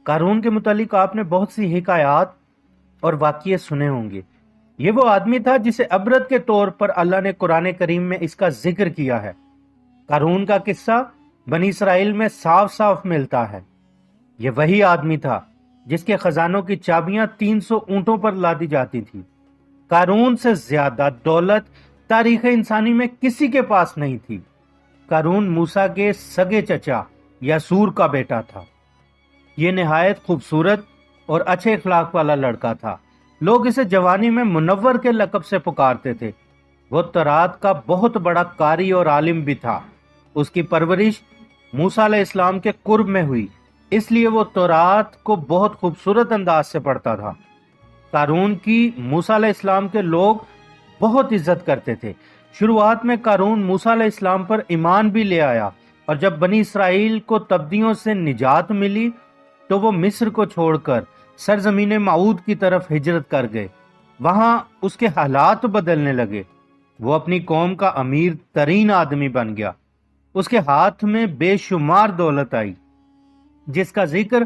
قارون کے متعلق آپ نے بہت سی حکایات اور واقعے سنے ہوں گے۔ یہ وہ آدمی تھا جسے عبرت کے طور پر اللہ نے قرآن کریم میں اس کا ذکر کیا ہے۔ قارون کا قصہ بنی اسرائیل میں صاف صاف ملتا ہے۔ یہ وہی آدمی تھا جس کے خزانوں کی چابیاں 300 اونٹوں پر لادی جاتی تھی۔ قارون سے زیادہ دولت تاریخ انسانی میں کسی کے پاس نہیں تھی۔ قارون موسیٰ کے سگے چچا یسور کا بیٹا تھا۔ یہ نہایت خوبصورت اور اچھے اخلاق والا لڑکا تھا۔ لوگ اسے جوانی میں منور کے لقب سے پکارتے تھے۔ وہ تورات کا بہت بڑا قاری اور عالم بھی تھا۔ اس کی پرورش موسیٰ علیہ السلام کے قرب میں ہوئی، اس لیے وہ تورات کو بہت خوبصورت انداز سے پڑھتا تھا۔ قارون کی موسیٰ علیہ السلام کے لوگ بہت عزت کرتے تھے۔ شروعات میں قارون موسیٰ علیہ السلام پر ایمان بھی لے آیا، اور جب بنی اسرائیل کو تبدیوں سے نجات ملی تو وہ مصر کو چھوڑ کر سرزمین موعود کی طرف ہجرت کر گئے۔ وہاں اس کے حالات بدلنے لگے۔ وہ اپنی قوم کا امیر ترین آدمی بن گیا۔ اس کے ہاتھ میں بے شمار دولت آئی، جس کا ذکر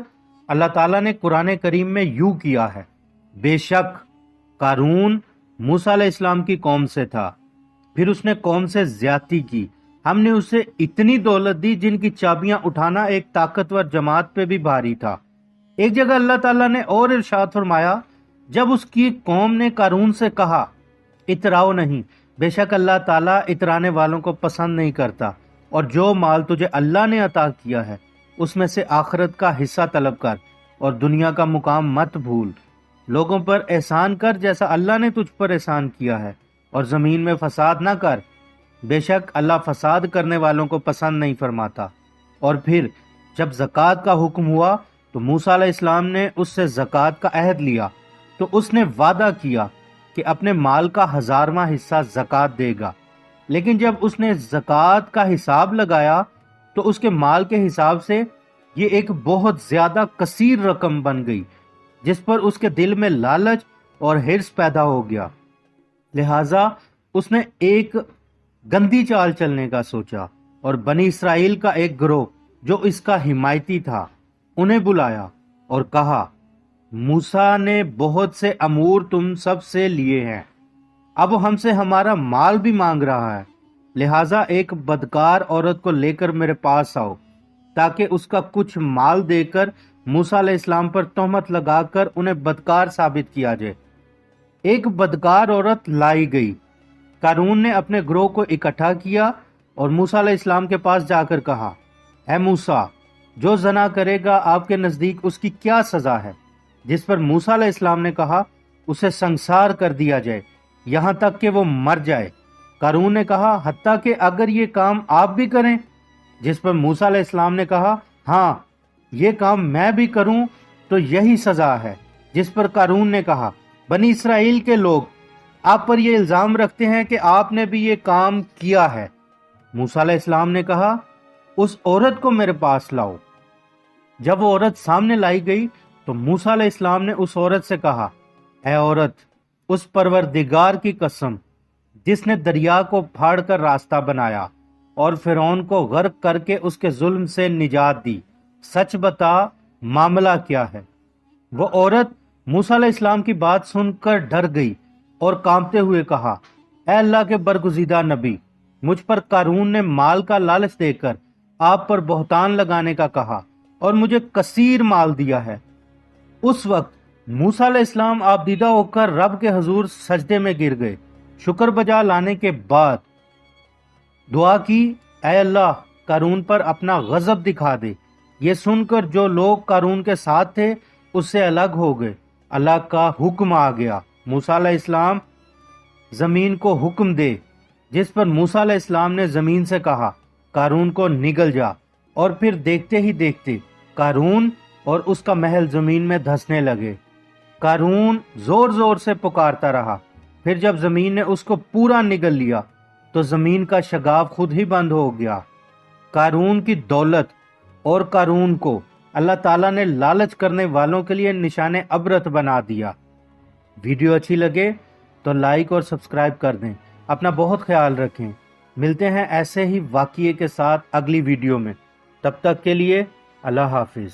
اللہ تعالیٰ نے قرآن کریم میں یوں کیا ہے: بے شک قارون موسیٰ علیہ السلام کی قوم سے تھا، پھر اس نے قوم سے زیادتی کی۔ ہم نے اسے اتنی دولت دی جن کی چابیاں اٹھانا ایک طاقتور جماعت پہ بھی بھاری تھا۔ ایک جگہ اللہ تعالیٰ نے اور ارشاد فرمایا، جب اس کی قوم نے قارون سے کہا اتراؤ نہیں، بے شک اللہ تعالیٰ اترانے والوں کو پسند نہیں کرتا، اور جو مال تجھے اللہ نے عطا کیا ہے اس میں سے آخرت کا حصہ طلب کر اور دنیا کا مقام مت بھول۔ لوگوں پر احسان کر جیسا اللہ نے تجھ پر احسان کیا ہے، اور زمین میں فساد نہ کر، بے شک اللہ فساد کرنے والوں کو پسند نہیں فرماتا۔ اور پھر جب زکوٰۃ کا حکم ہوا تو موسیٰ علیہ السلام نے اس سے زکوٰۃ کا عہد لیا، تو اس نے وعدہ کیا کہ اپنے مال کا 1000واں حصہ زکوٰۃ دے گا۔ لیکن جب اس نے زکوٰۃ کا حساب لگایا تو اس کے مال کے حساب سے یہ ایک بہت زیادہ کثیر رقم بن گئی، جس پر اس کے دل میں لالچ اور حرص پیدا ہو گیا۔ لہٰذا اس نے ایک گندی چال چلنے کا سوچا، اور بنی اسرائیل کا ایک گروہ جو اس کا حمایتی تھا انہیں بلایا اور کہا، موسیٰ نے بہت سے امور تم سب سے لیے ہیں، اب وہ ہم سے ہمارا مال بھی مانگ رہا ہے، لہٰذا ایک بدکار عورت کو لے کر میرے پاس آؤ تاکہ اس کا کچھ مال دے کر موسیٰ علیہ السلام پر تہمت لگا کر انہیں بدکار ثابت کیا جائے۔ ایک بدکار عورت لائی گئی۔ قارون نے اپنے گروہ کو اکٹھا کیا اور موسیٰ علیہ السلام کے پاس جا کر کہا، اے موسیٰ، جو زنا کرے گا آپ کے نزدیک اس کی کیا سزا ہے؟ جس پر موسیٰ علیہ السلام نے کہا، اسے سنسار کر دیا جائے یہاں تک کہ وہ مر جائے۔ قارون نے کہا، حتیٰ کہ اگر یہ کام آپ بھی کریں؟ جس پر موسیٰ علیہ السلام نے کہا، ہاں، یہ کام میں بھی کروں تو یہی سزا ہے۔ جس پر قارون نے کہا، بنی اسرائیل کے لوگ آپ پر یہ الزام رکھتے ہیں کہ آپ نے بھی یہ کام کیا ہے۔ موسیٰ علیہ السلام نے کہا، اس عورت کو میرے پاس لاؤ۔ جب وہ عورت سامنے لائی گئی تو موسیٰ علیہ السلام نے اس عورت سے کہا، اے عورت، اس پروردگار کی قسم جس نے دریا کو پھاڑ کر راستہ بنایا اور فرعون کو غرق کر کے اس کے ظلم سے نجات دی، سچ بتا معاملہ کیا ہے؟ وہ عورت موسیٰ علیہ السلام کی بات سن کر ڈر گئی اور کانپتے ہوئے کہا، اے اللہ کے برگزیدہ نبی، مجھ پر قارون نے مال کا لالچ دے کر آپ پر بہتان لگانے کا کہا اور مجھے کثیر مال دیا ہے۔ اس وقت موسیٰ علیہ السلام آبدیدہ ہو کر رب کے حضور سجدے میں گر گئے۔ شکر بجا لانے کے بعد دعا کی، اے اللہ، قارون پر اپنا غضب دکھا دے۔ یہ سن کر جو لوگ قارون کے ساتھ تھے اس سے الگ ہو گئے۔ اللہ کا حکم آ گیا، موسیٰ علیہ السلام زمین کو حکم دے۔ جس پر موسیٰ علیہ السلام نے زمین سے کہا، قارون کو نگل جا، اور پھر دیکھتے ہی دیکھتے قارون اور اس کا محل زمین میں دھسنے لگے۔ قارون زور زور سے پکارتا رہا، پھر جب زمین نے اس کو پورا نگل لیا تو زمین کا شگاف خود ہی بند ہو گیا۔ قارون کی دولت اور قارون کو اللہ تعالیٰ نے لالچ کرنے والوں کے لیے نشان عبرت بنا دیا۔ ویڈیو اچھی لگے تو لائک اور سبسکرائب کر دیں۔ اپنا بہت خیال رکھیں۔ ملتے ہیں ایسے ہی واقعے کے ساتھ اگلی ویڈیو میں۔ تب تک کے لیے اللہ حافظ۔